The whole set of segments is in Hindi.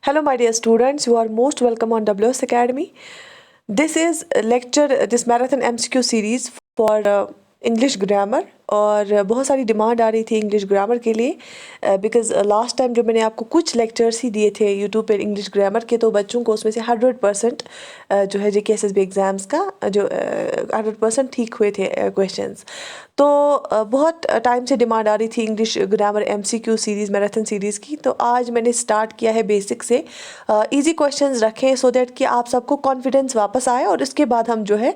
Hello, my dear students. You are most welcome on WS Academy. This is this marathon MCQ series for English grammar. और बहुत सारी डिमांड आ रही थी इंग्लिश ग्रामर के लिए बिकॉज लास्ट टाइम जो मैंने आपको कुछ लेक्चर्स ही दिए थे यूट्यूब पे इंग्लिश ग्रामर के, तो बच्चों को उसमें से 100% जो है JKSSB एग्ज़ाम्स का जो 100% ठीक हुए थे क्वेश्चंस। तो बहुत टाइम से डिमांड आ रही थी English grammar MCQ series marathon series की, तो आज मैंने स्टार्ट किया है बेसिक से। इजी क्वेश्चंस रखें सो दैट कि आप सबको कॉन्फिडेंस वापस आए, और इसके बाद हम जो है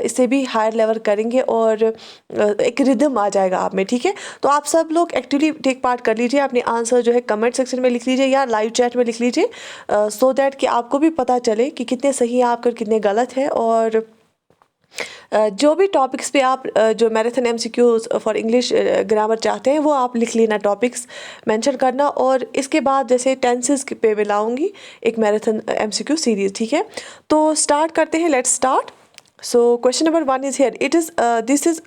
इससे भी हायर लेवल करेंगे और एक रिदम आ जाएगा आप में। ठीक है, तो आप सब लोग एक्टिवली टेक पार्ट कर लीजिए, अपने आंसर जो है कमेंट सेक्शन में लिख लीजिए या लाइव चैट में लिख लीजिए, सो दैट कि आपको भी पता चले कि कितने सही हैं आपके और कितने गलत है। और जो भी टॉपिक्स पे आप जो marathon MCQs for English grammar चाहते हैं वो आप लिख लेना, टॉपिक्स मेंशन करना, और इसके बाद जैसे टेंसेस पे मैं लाऊंगी एक मैराथन MCQ सीरीज। ठीक है, तो स्टार्ट करते हैं, let's start. So question number 1 is here, this is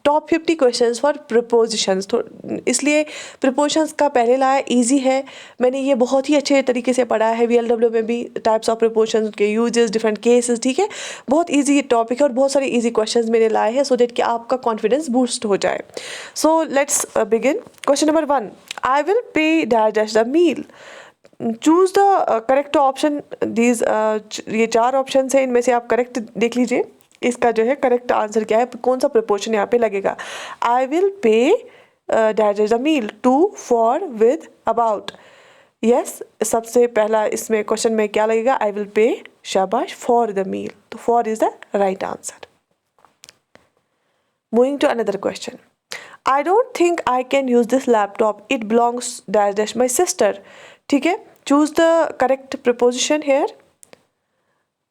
top 50 questions for propositions. तो इसलिए प्रपोजिशंस का पहले लाया, इजी है, मैंने ये बहुत ही अच्छे तरीके से पढ़ा है। VLW में भी टाइप्स ऑफ प्रपोजिशंस के यूजेस, डिफरेंट केसेस। ठीक है, बहुत इजी टॉपिक है और बहुत सारे इजी क्वेश्चंस मैंने लाए हैं सो दैट कि आपका कॉन्फिडेंस बूस्ट हो जाए। So let's begin. Question number 1, I will pay dash dash the meal. Choose the correct option. These ये 4 ऑप्शन है, इनमें से आप करेक्ट देख लीजिए, इसका जो है करेक्ट आंसर क्या है, कौन सा प्रपोजन यहाँ पे लगेगा। I will pay dash the meal, to, for, with, about. Yes, सबसे पहला इसमें क्वेश्चन में क्या लगेगा, आई विल पे, शाबाश, फॉर द मील, तो for is the right answer. Moving to another question, I don't think I can use this laptop, it belongs dash dash my sister. ठीक है, choose the correct preposition here.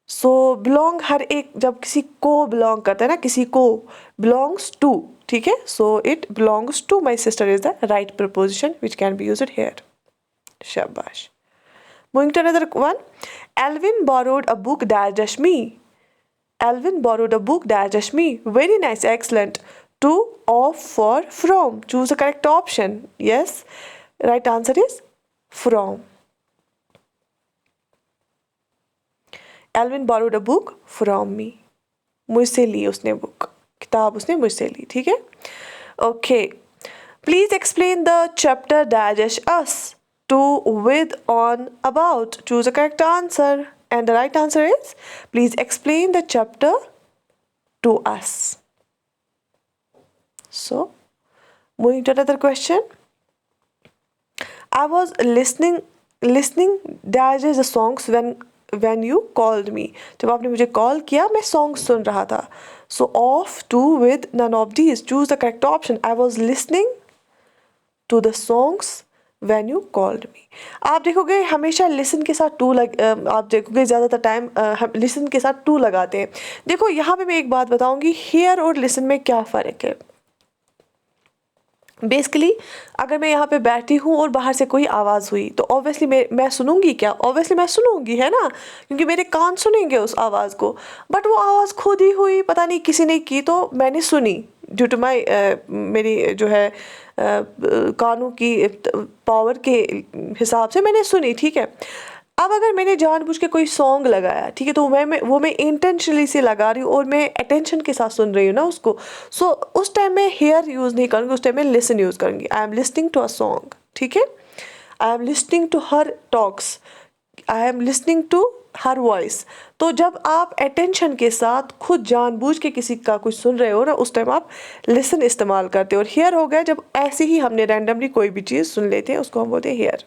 So belong, हर एक जब किसी को बिलोंग करता है ना, किसी को, बिलोंग्स टू। ठीक है, so it belongs to my sister is the right preposition which can be used here. शाबाश। Moving to another one, Alvin borrowed a book dash dash me. Alvin borrowed a book dash dash me, very nice, excellent. To, of, for, from, choose the correct option. Yes, right answer is from. Alvin borrowed a book from me, मुझसे ली उसने बुक, किताब उसने मुझसे ली। ठीक है, okay. Please explain the chapter dash us, to, with, on, about, choose the correct answer, and the right answer is please explain the chapter to us. So moving to another question, I was listening dash the songs when you called me. जब आपने मुझे कॉल किया मैं सॉन्ग सुन रहा था। So off, to, with, none of these. Choose the correct option. I was listening to the songs when you called me. आप देखोगे हमेशा लिसन के साथ टू आप देखोगे ज़्यादातर टाइम हम लिसन के साथ टू लगाते हैं। देखो यहाँ पे मैं एक बात बताऊँगी, हेयर और लिसन में क्या फ़र्क है। बेसिकली अगर मैं यहाँ पे बैठी हूँ और बाहर से कोई आवाज़ हुई तो ऑब्वियसली मैं सुनूंगी क्या, ऑब्वियसली मैं सुनूंगी, है ना, क्योंकि मेरे कान सुनेंगे उस आवाज़ को। बट वो आवाज़ खुद ही हुई, पता नहीं किसी ने की, तो मैंने सुनी ड्यू टू माई मेरी जो है कानों की पावर के हिसाब से मैंने सुनी। ठीक है, अब अगर मैंने जानबूझ के कोई सॉन्ग लगाया, ठीक है, तो मैं इंटेंशनली से लगा रही हूँ और मैं अटेंशन के साथ सुन रही हूँ ना उसको। सो उस टाइम मैं हेयर यूज़ नहीं करूँगी, उस टाइम मैं लिसन यूज़ करूँगी। I am listening to a song. ठीक है, I am listening to her talks, I am listening to her voice. तो जब आप अटेंशन के साथ खुद जानबूझ के किसी का कुछ सुन रहे हो ना, उस टाइम आप लिसन इस्तेमाल करते हो। और हेयर हो गया जब ऐसे ही हमने रैंडमली कोई भी चीज़ सुन लेते हैं, उसको हम बोलते हैं हेयर।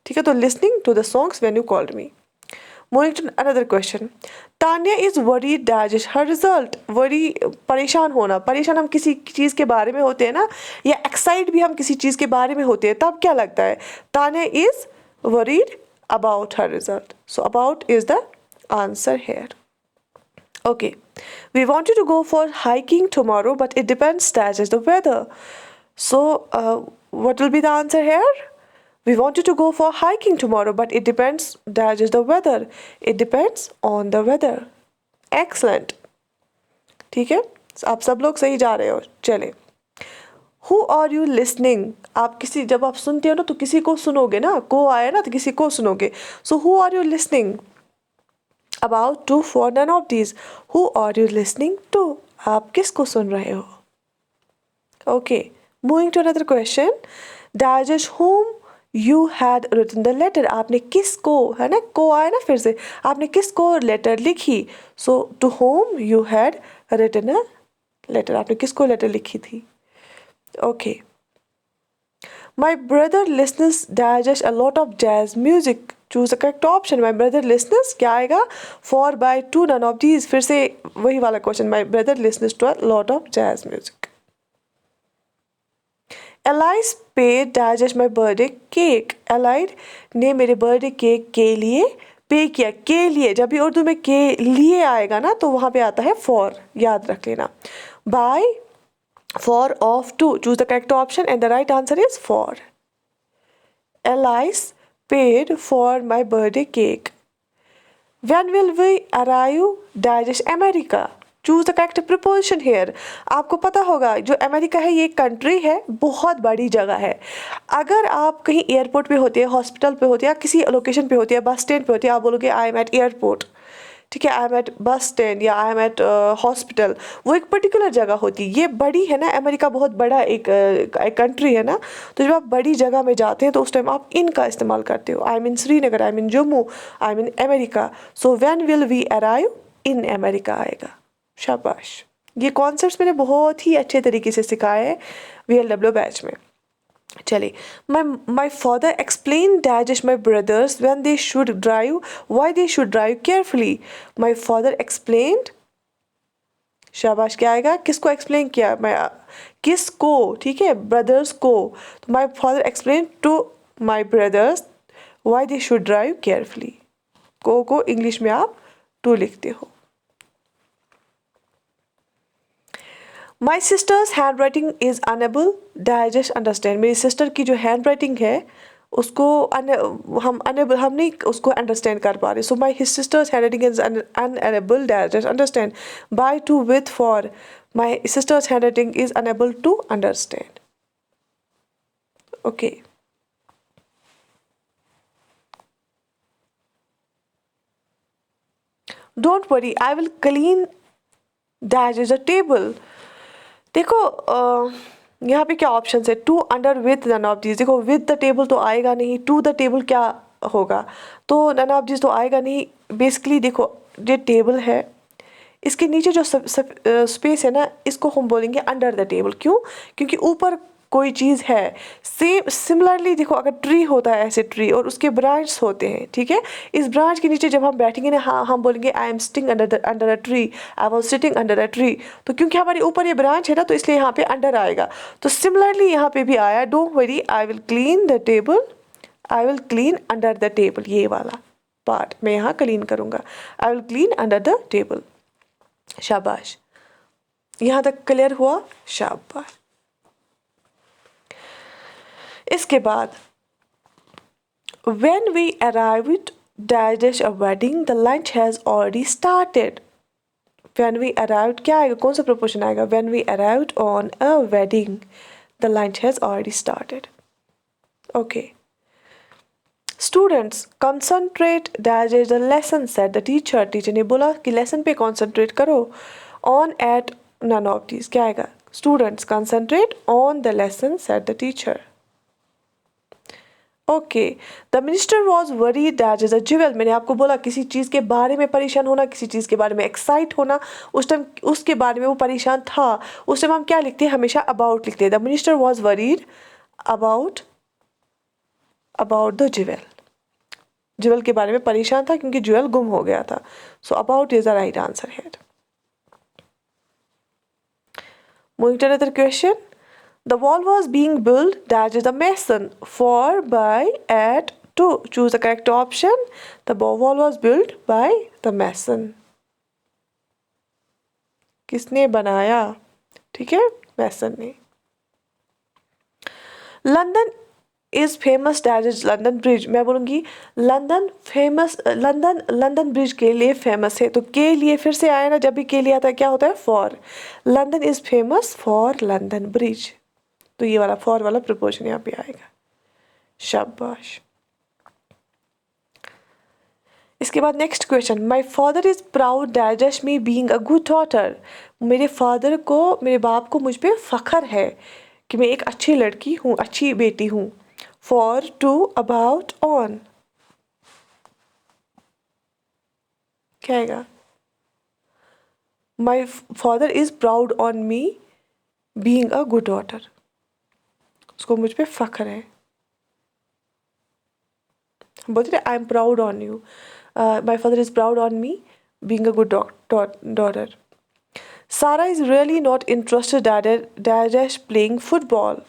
ठीक है, तो listening to the songs when you called me. Moving to another question, Tanya is worried dash her result. Worry, परेशान होना, परेशान हम किसी चीज़ के बारे में होते हैं ना, या एक्साइट भी हम किसी चीज़ के बारे में होते हैं, तब क्या लगता है, Tanya is worried about her result. So about is the answer here. Okay, we wanted to go for hiking tomorrow, but it depends dash is the weather. So, what will be the answer here? We wanted to go for hiking tomorrow, but it depends dash is the weather. It depends on the weather. Excellent. ठीक है, आप सब लोग सही जा रहे हो। चले, हु आर यू लिसनिंग, आप किसी, जब आप सुनते हो ना तो किसी को सुनोगे ना, को आया ना तो किसी को सुनोगे. So who are you listening about to, for none of these. Who are you listening to, आप किसको सुन रहे हो. Okay, moving to another question. Digest whom you had written the letter, आपने किसको, है ना, को आया ना फिर से, आपने किसको लेटर लिखी. सो to whom you had written a letter, आपने किसको लेटर लिखी थी. Okay. My brother listens digest a lot of jazz music. Choose the correct option. My brother listens, क्या आएगा, for, by, to, none of these. फिर से वही वाला question. My brother listens to a lot of jazz music. Allied paid digest my birthday cake. Allied ने मेरे बर्थडे केक के लिए पे किया. के लिए, जब भी उर्दू में के लिए आएगा ना तो वहाँ पे आता है फॉर, याद रख लेना. By, for, of, to. Choose the correct option and the right answer is for. Allies paid for my birthday cake. When will we arrive digest America? Choose the correct preposition here. आपको पता होगा जो अमेरिका है ये एक कंट्री है, बहुत बड़ी जगह है. अगर आप कहीं एयरपोर्ट पे होते हैं, हॉस्पिटल पे होते हैं, या किसी लोकेशन पे होते हैं, बस स्टैंड पे होते हैं, आप बोलोगे आई एम एट एयरपोर्ट, ठीक है, I am at bus stand या आई एम एट हॉस्पिटल. वो एक पर्टिकुलर जगह होती है. ये बड़ी है ना, अमेरिका बहुत बड़ा एक कंट्री है ना, तो जब आप बड़ी जगह में जाते हैं तो उस टाइम आप इन का इस्तेमाल करते हो. I am in Srinagar, I am in Jammu, I am in America. So when will we arrive in America आएगा. शाबाश. ये कॉन्सेप्ट्स मैंने बहुत ही अच्छे तरीके से सिखाए हैं VLW बैच में. चलिए. my father explained digest my brothers when they should drive, why they should drive carefully. My father explained, शाबाश, क्या आएगा, किसको एक्सप्लेन किया, मैं किसको, ठीक है, ब्रदर्स को. तो my father explained to my brothers why they should drive carefully. को इंग्लिश में आप टू लिखते हो. My sister's handwriting is unable digest understand. मेरी सिस्टर की जो हैंड राइटिंग है उसको हम unable, हम नहीं उसको अंडरस्टैंड कर पा रहे. सो my his sister's handwriting is unable digest understand. By, to, with, for. My sister's handwriting is unable to understand. Okay. Don't worry, I will clean digest the table. देखो यहाँ पे क्या ऑप्शन है, to, under, with, none of these. देखो विथ द टेबल तो आएगा नहीं, टू द टेबल क्या होगा, तो नन ऑफ दीज तो आएगा नहीं. बेसिकली देखो ये टेबल है, इसके नीचे जो स्पेस है ना इसको हम बोलेंगे अंडर द टेबल. क्यों, क्योंकि ऊपर कोई चीज़ है. सेम सिमिलरली देखो अगर ट्री होता है ऐसे ट्री और उसके ब्रांच होते हैं, ठीक है, इस ब्रांच के नीचे जब हम बैठेंगे ना, हाँ हम बोलेंगे I am sitting under a tree, I was sitting under a tree. तो क्योंकि हमारे ऊपर ये ब्रांच है ना तो इसलिए यहाँ पे अंडर आएगा. तो सिमिलरली यहाँ पे भी आया, don't worry, I will clean the table, I will clean under the table. ये वाला पार्ट मैं यहाँ क्लीन करूँगा, I will clean under the table. शाबाश. यहाँ तक क्लियर हुआ, शाबाश. इसके बाद when we arrived digest a wedding the lunch has already started. when we arrived क्या आएगा, कौन सा प्रपोजन आएगा, when we arrived on a wedding the lunch has already started. Okay. Students concentrate digest the lesson said the teacher. Teacher ने बोला कि लेसन पे कॉन्सेंट्रेट करो. on, at, none of these क्या आएगा. Students concentrate on the lesson said the teacher. Okay. The minister was worry that is a jewel. मैंने आपको बोला किसी चीज़ के बारे में परेशान होना, किसी चीज़ के बारे में एक्साइट होना, उस टाइम उसके बारे में वो परेशान था, उस टाइम हम क्या लिखते हैं, हमेशा अबाउट लिखते हैं. The minister was worried about the jewel. Jewel के बारे में परेशान था क्योंकि ज्वेल गुम हो गया था. So about is the right answer here. Moving to another question. The wall was being built, that is the mason, for, by, at, to. Choose the correct option. The wall was built by the mason. किसने बनाया, ठीक है, mason ने. London is famous, that is London Bridge. मैं बोलूँगी लंदन फेमस, लंदन ब्रिज के लिए फेमस है. तो के लिए फिर से आया ना, जब भी के लिए आता है क्या होता है, for. London is famous for London bridge. तो ये वाला फॉर वाला प्रपोजन यहाँ पे आएगा। शाबाश। इसके बाद next question, my father is proud dash me being a good daughter. मेरे फादर को, मेरे बाप को मुझ पर फ़ख्र है कि मैं एक अच्छी लड़की हूँ, अच्छी बेटी हूँ। फॉर, टू, अबाउट, ऑन, क्या आएगा? My father is proud on me being a good daughter, उसको मुझ पर फ़ख्र है। बोलते I am proud on you, my father is proud on me being a good daughter. Sarah is really not interested dash playing football.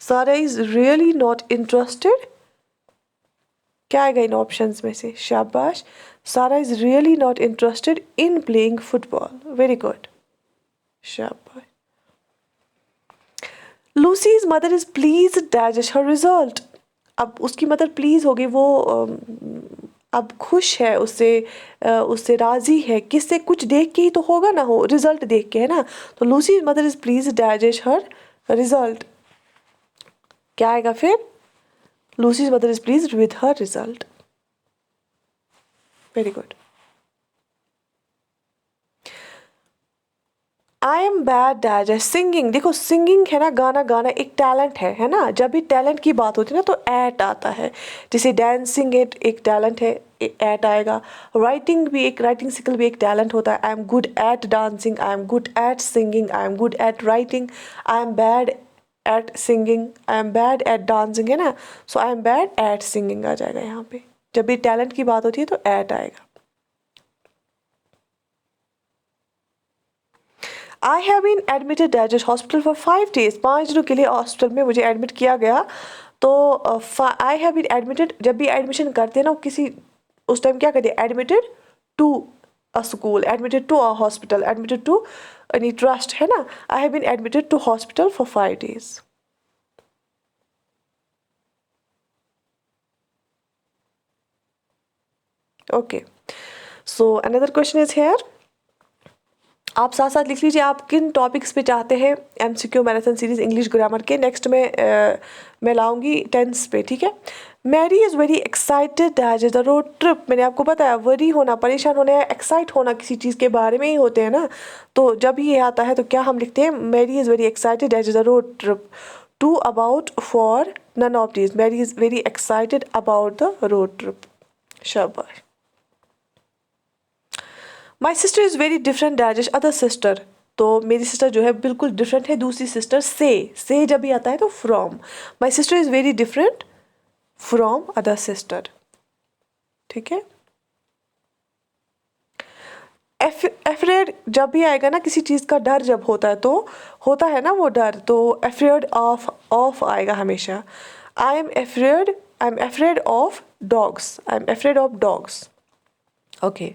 Sarah is really not interested, क्या आएगा इन ऑप्शंस में से? शाबाश। Sarah is really not interested in playing football. Very good. शाबाश। Lucy's mother is pleased dash her result. अब उसकी मदर प्लीज होगी, वो अब खुश है, उससे राजी है, किससे? कुछ देख के ही तो होगा ना, हो रिजल्ट देख के, है ना। तो Lucy mother is please dash her result, क्या आएगा फिर? Lucy mother is please with her result. Very good. I am bad dash singing. देखो सिंगिंग है ना, गाना गाना एक टैलेंट है ना। जब भी टैलेंट की बात होती है ना तो एट आता है। जैसे डांसिंग एक टैलेंट है, एट आएगा। राइटिंग भी एक, राइटिंग स्किल भी एक टैलेंट होता है। I am good at dancing, I am good at singing, I am good at writing, I am bad at singing, I am bad at dancing, है ना। So I am bad at singing आ जाएगा यहाँ पे। जब भी टैलेंट की बात होती है तो एट आएगा। I have been admitted at hospital for 5 days। 5 दिनों के लिए हॉस्पिटल में मुझे एडमिट किया गया। तो आई हैव बीन एडमिटेड, जब भी एडमिशन करते हैं ना किसी, उस टाइम क्या कहते हैं? Admitted to a school, admitted to a hospital, admitted to any trust, है ना। I have been admitted to hospital for 5 days। Okay, so another question is here. आप साथ साथ लिख लीजिए आप किन टॉपिक्स पे चाहते हैं MCQ marathon series English grammar के। नेक्स्ट में मैं लाऊंगी टेंस पे, ठीक है। Mary is very excited as the road trip. मैंने आपको बताया वरी होना, परेशान होना या एक्साइट होना किसी चीज़ के बारे में ही होते हैं ना। तो जब ये आता है तो क्या हम लिखते हैं? Mary is very excited as the road trip. To, about, for, none of these. Mary is very excited about the road trip. शाबाश। My sister is very different dash other sister. तो मेरी सिस्टर जो है बिल्कुल डिफरेंट है दूसरी सिस्टर से जब भी आता है तो from. My sister is very different from other sister, ठीक है। एफ्रेड जब भी आएगा ना, किसी चीज़ का डर जब होता है तो होता है ना वो डर, तो एफ्रेड ऑफ आएगा हमेशा। I am afraid of dogs, I am afraid of dogs. Okay.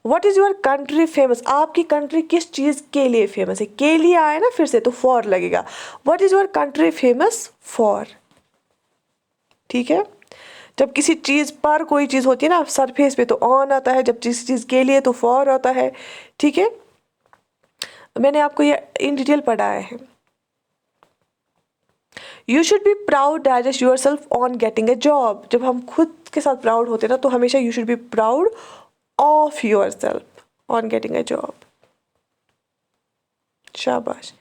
What is your country famous. आपकी कंट्री किस चीज़ के लिए फेमस है? के लिए आए ना फिर से तो फॉर लगेगा। What is your country famous for, ठीक है। जब किसी चीज़ पर कोई चीज़ होती है ना सरफेस पे तो ऑन आता है, जब जिस चीज़ के लिए तो फॉर आता है, ठीक है। मैंने आपको ये इन डिटेल पढ़ाया है। You should be proud dash your self on getting a job. जब हम खुद के साथ प्राउड होते हैं ना तो हमेशा you should be proud of yourself on getting a job. शाबाश।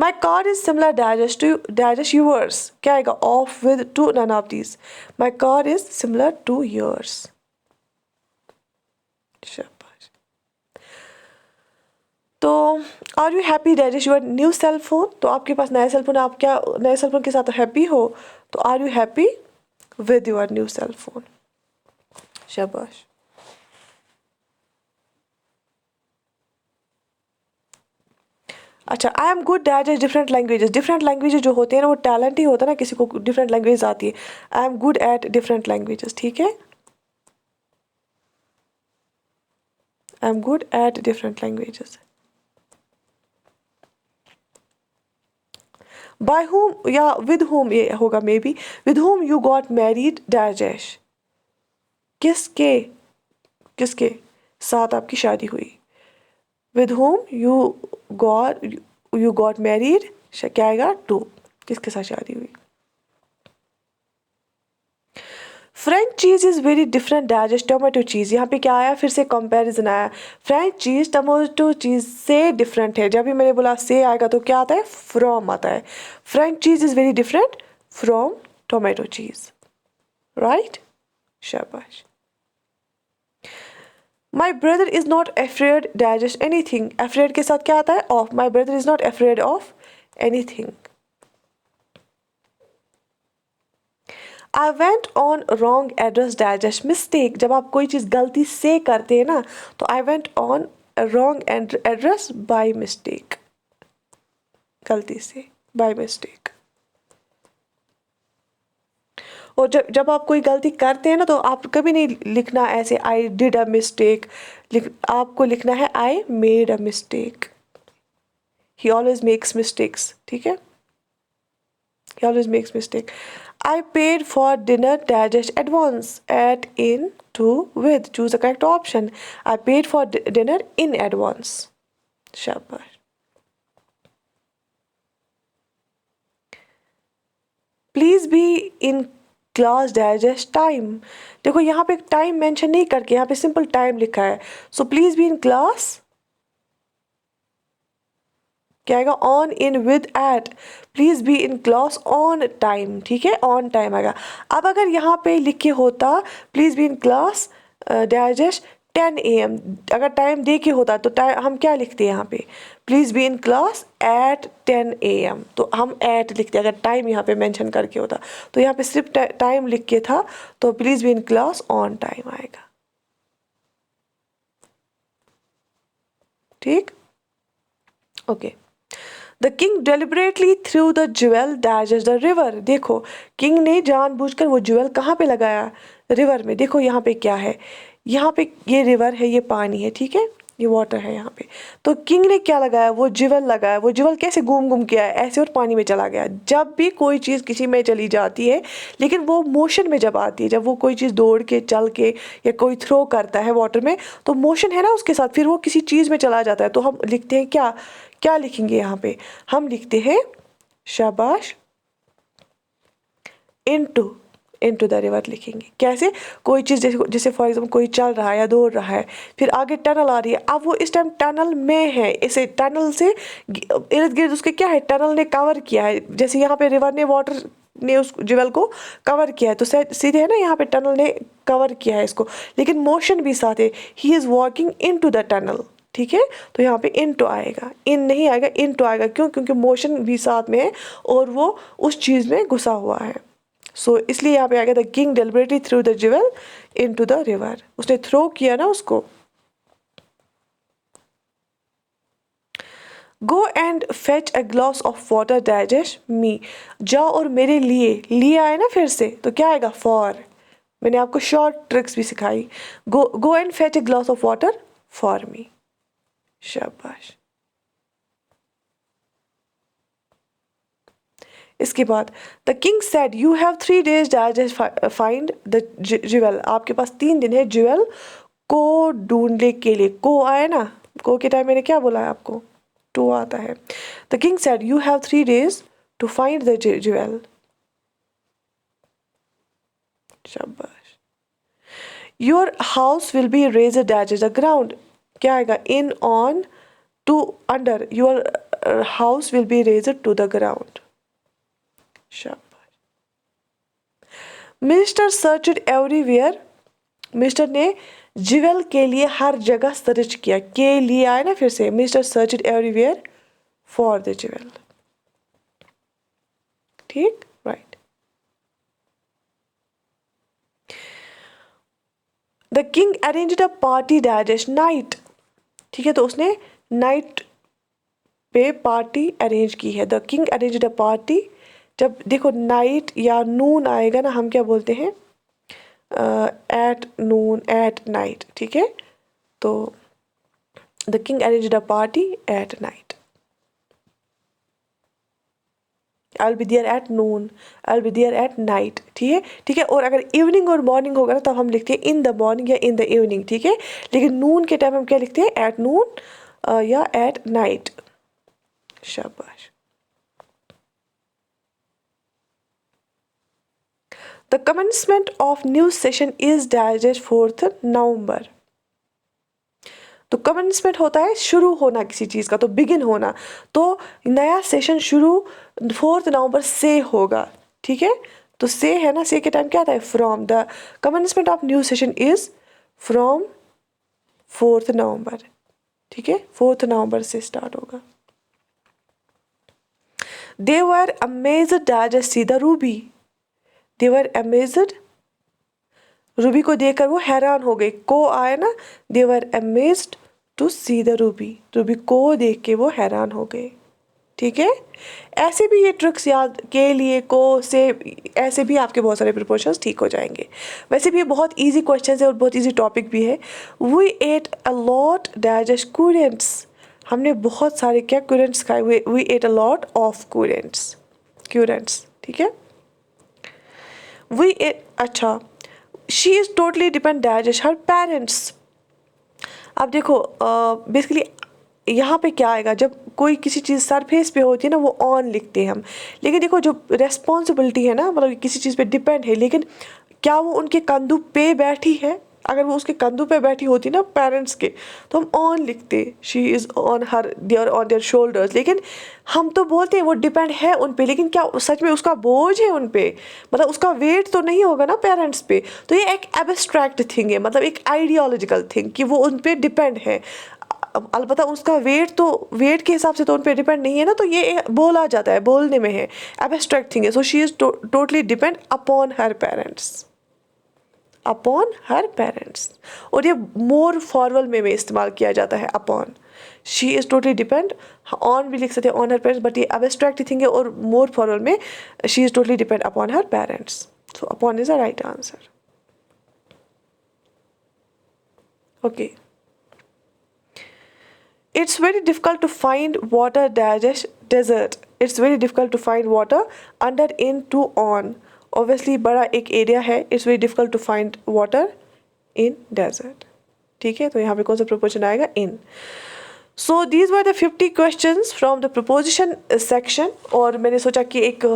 My car is similar dash yours, क्या आएगा? Of with to, none of these. My car is similar to yours. शाबाश। तो are you happy dash your new cell phone. तो आपके पास नया सेल फोन, आप क्या नए सेल फोन के साथ हैप्पी हो? तो are you happy with your new cell phone. शाबाश। अच्छा, I am good that at different languages. Different languages जो होते हैं ना वो टैलेंट ही होता है ना, किसी को डिफरेंट लैंग्वेज आती है। I am good at different languages, ठीक है। I am good at different languages. By whom या विद हुम ये होगा maybe. With whom you got married dash, किसके किसके साथ आपकी शादी हुई? With whom you got married, क्या आएगा? टू, किसके साथ शादी हुई? French cheese is very different digest tomato cheese. यहाँ पे क्या आया? फिर से कंपैरिजन आया। फ्रेंच चीज़ टोमेटो चीज़ से डिफरेंट है। जब भी मैंने बोला से आएगा तो क्या आता है? फ्रॉम आता है। French cheese is very different from tomato cheese, right? शाबाश। My brother is not afraid digest anything. Afraid के साथ क्या आता है? Of. My brother is not afraid of anything. I went on wrong address digest mistake. जब आप कोई चीज़ गलती से करते हैं ना, तो आई went on wrong address by mistake, गलती से, बाय मिस्टेक। और जब आप कोई गलती करते हैं ना, तो आप कभी नहीं लिखना ऐसे आई डिड अ मिस्टेक, आपको लिखना है I made a mistake. He always makes mistakes, ठीक है? He always makes mistake. I paid for dinner digest advance at in to with. Choose the correct option. I paid for dinner in advance. शाबाश। Please be in class digest time. देखो यहाँ पे टाइम मेंशन नहीं करके यहाँ पे सिंपल टाइम लिखा है। So please be in class, क्या आएगा? On, in, with, at. Please be in class on time, ठीक है? ऑन टाइम आएगा। अब अगर यहाँ पे लिख के होता please be in class digest 10 AM, अगर टाइम दे के होता तो टाइम हम क्या लिखते हैं यहाँ पे? Please be in class at 10 AM, तो हम एट लिखते अगर टाइम यहाँ पे मेंशन करके होता। तो यहाँ पे सिर्फ टाइम लिख के था, तो please be in class on time आएगा, ठीक? Okay. The king deliberately threw the jewel dashes the river. देखो किंग ने जानबूझकर वो ज्वेल कहाँ पे लगाया? रिवर में। देखो यहाँ पे क्या है? यहाँ पे ये रिवर है, ये पानी है, ठीक है? ये वाटर है यहाँ पे। तो किंग ने क्या लगाया? वो ज्वेल लगाया। वो ज्वेल कैसे घूम घूम के आया? ऐसे, और पानी में चला गया। जब भी कोई चीज़ किसी में चली जाती है, लेकिन वो मोशन में जब आती है, जब वो कोई चीज़ दौड़ के, चल के, या कोई थ्रो करता है वाटर में, तो मोशन है ना उसके साथ, फिर वो किसी चीज़ में चला जाता है। तो हम लिखते हैं क्या? क्या लिखेंगे यहाँ पे? हम लिखते हैं शाबाश इनटू, इनटू द रिवर लिखेंगे। कैसे? कोई चीज़ जैसे जैसे फॉर एग्जाम्पल कोई चल रहा है या दौड़ रहा है, फिर आगे टनल आ रही है, अब वो इस टाइम टनल में है, इसे टनल से इर्द गिर्द उसके क्या है? टनल ने कवर किया है। जैसे यहाँ पे रिवर ने वाटर ने उस ज्वेल को कवर किया है, तो सीधे है ना, यहाँ पे टनल ने कवर किया है इसको, लेकिन मोशन भी साथ है। He is walking into the tunnel, ठीक है? तो यहाँ पे इन टू आएगा, इन नहीं आएगा, इन टू आएगा। क्यों? क्योंकि मोशन भी साथ में है और वो उस चीज़ में घुसा हुआ है। सो इसलिए यहाँ पे आ गया the king deliberately threw the jewel into the river. उसने थ्रो किया ना उसको। Go and fetch a glass of water digest me. जाओ और मेरे लिए आए ना फिर से, तो क्या आएगा? फॉर। मैंने आपको शॉर्ट ट्रिक्स भी सिखाई। गो and fetch a glass of water for me. शाबाश। इसके बाद the king said you have 3 days digest find the jewel. आपके पास 3 दिन है ज्वेल को ढूंढने के लिए। को आया ना, को के टाइम मैंने क्या बोला है आपको? टू आता है। The king said you have 3 days to find the jewel. शाबाश। Your house will be raze digest the ground. क्या आएगा? In, on, to, under. Your house will be raze to the ground. शाबाश। Mister searched everywhere. मिस्टर ने ज्वेल के लिए हर जगह सर्च किया। के लिए आए ना फिर से। Mister searched everywhere for the jewel, ठीक? Right. The king arranged a party digest night. ठीक है, तो उसने नाइट पे पार्टी अरेंज की है। The king arranged a party. जब देखो नाइट या नून आएगा ना, हम क्या बोलते हैं? एट नून, एट नाइट, ठीक है? तो the king arranged a party at night. I will be there at noon, I will be there at night, ठीक है? ठीक है। और अगर इवनिंग और मॉर्निंग होगा ना, तब हम लिखते हैं इन द मॉर्निंग या इन द इवनिंग, ठीक है? लेकिन नून के टाइम हम क्या लिखते हैं? एट नून, या एट नाइट। शाबाश। The commencement of new session is direct 4th नवंबर। तो कमेंसमेंट होता है शुरू होना किसी चीज़ का, तो बिगिन होना। तो नया सेशन शुरू 4th नवंबर से होगा, ठीक है। तो से है ना, से के टाइम क्या आता है from. The commencement of new session is from 4th November, ठीक है। 4th नवंबर से स्टार्ट होगा। They were amazed that see the ruby. They were amazed, ruby को देखकर वो हैरान हो गए। को आया ना, they were amazed to see the ruby. Ruby को देख के वो हैरान हो गए, ठीक है। ऐसे भी ये ट्रिक्स याद के लिए को से ऐसे भी आपके बहुत सारे प्रिपोजिशंस ठीक हो जाएंगे। वैसे भी ये बहुत इजी क्वेश्चन है और बहुत इजी टॉपिक भी है। We ate a lot digest currants. हमने बहुत सारे क्या कुरेंट्स खाए हुए। We ate a lot of currants, currants, ठीक है। वी एट, अच्छा, she is totally depend digest her parents. अब देखो बेसिकली यहाँ पे क्या आएगा, जब कोई किसी चीज़ सरफेस पे होती है ना, वो ऑन लिखते हैं हम। लेकिन देखो जो रेस्पॉन्सिबिलिटी है ना, मतलब किसी चीज़ पे डिपेंड है, लेकिन क्या वो उनके कंधों पे बैठी है। अगर वो उसके कंधों पे बैठी होती ना पेरेंट्स के, तो हम ऑन लिखते, she is on her their on their shoulders. लेकिन हम तो बोलते हैं वो डिपेंड है उन पे, लेकिन क्या सच में उसका बोझ है उन पे, मतलब उसका वेट तो नहीं होगा ना पेरेंट्स पे। तो ये एक एब्स्ट्रैक्ट थिंग है, मतलब एक आइडियोलॉजिकल थिंग कि वो उन पे डिपेंड है। अलबत्ता उसका वेट तो वेट के हिसाब से तो उन पे डिपेंड नहीं है ना, तो ये बोला जाता है, बोलने में है, एब्स्ट्रैक्ट थिंग है। So she is totally depend upon her parents, upon her parents. और ये मोर फॉर्मल में इस्तेमाल किया जाता है upon. She is totally depend, on भी लिख सकते हैं ऑन हर पेरेंट्स, बट ये एब्स्ट्रैक्ट थिंग है। और मोर फॉर्मल में she is totally depend upon her parents. So upon is the right answer. Okay. It's very difficult to find water desert. It's very difficult to find water under, in, to, on. Obviously बड़ा एक एरिया है। It's very difficult to find water in desert. ठीक है, तो यहाँ पे कौन सा प्रपोजिशन आएगा, in. So these were the 50 questions from the preposition section. और मैंने सोचा कि एक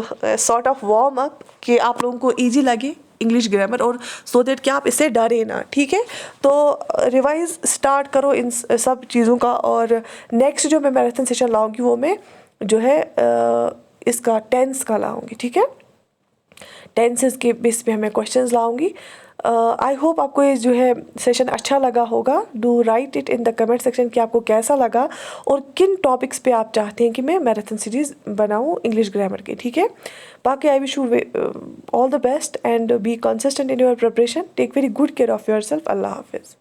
sort of warm up कि आप लोगों को easy लगे इंग्लिश ग्रामर, और सो दैट कि आप इससे डरे ना, ठीक है। तो रिवाइज स्टार्ट करो इन सब चीज़ों का। और नेक्स्ट जो मैं मैराथन सेशन लाऊंगी वो मैं जो है इसका टेंस का लाऊंगी, ठीक है। टेंसेस के बेस पे मैं क्वेश्चंस लाऊंगी। आई होप आपको ये जो है सेशन अच्छा लगा होगा। Do right it in the comment section कि आपको कैसा लगा और किन टॉपिक्स पे आप चाहते हैं कि मैं मैराथन सीरीज़ बनाऊं इंग्लिश ग्रामर की, ठीक है। बाकी I wish you all the best and be consistent in your preparation. Take very good care of yourself. अल्लाह हाफिज़।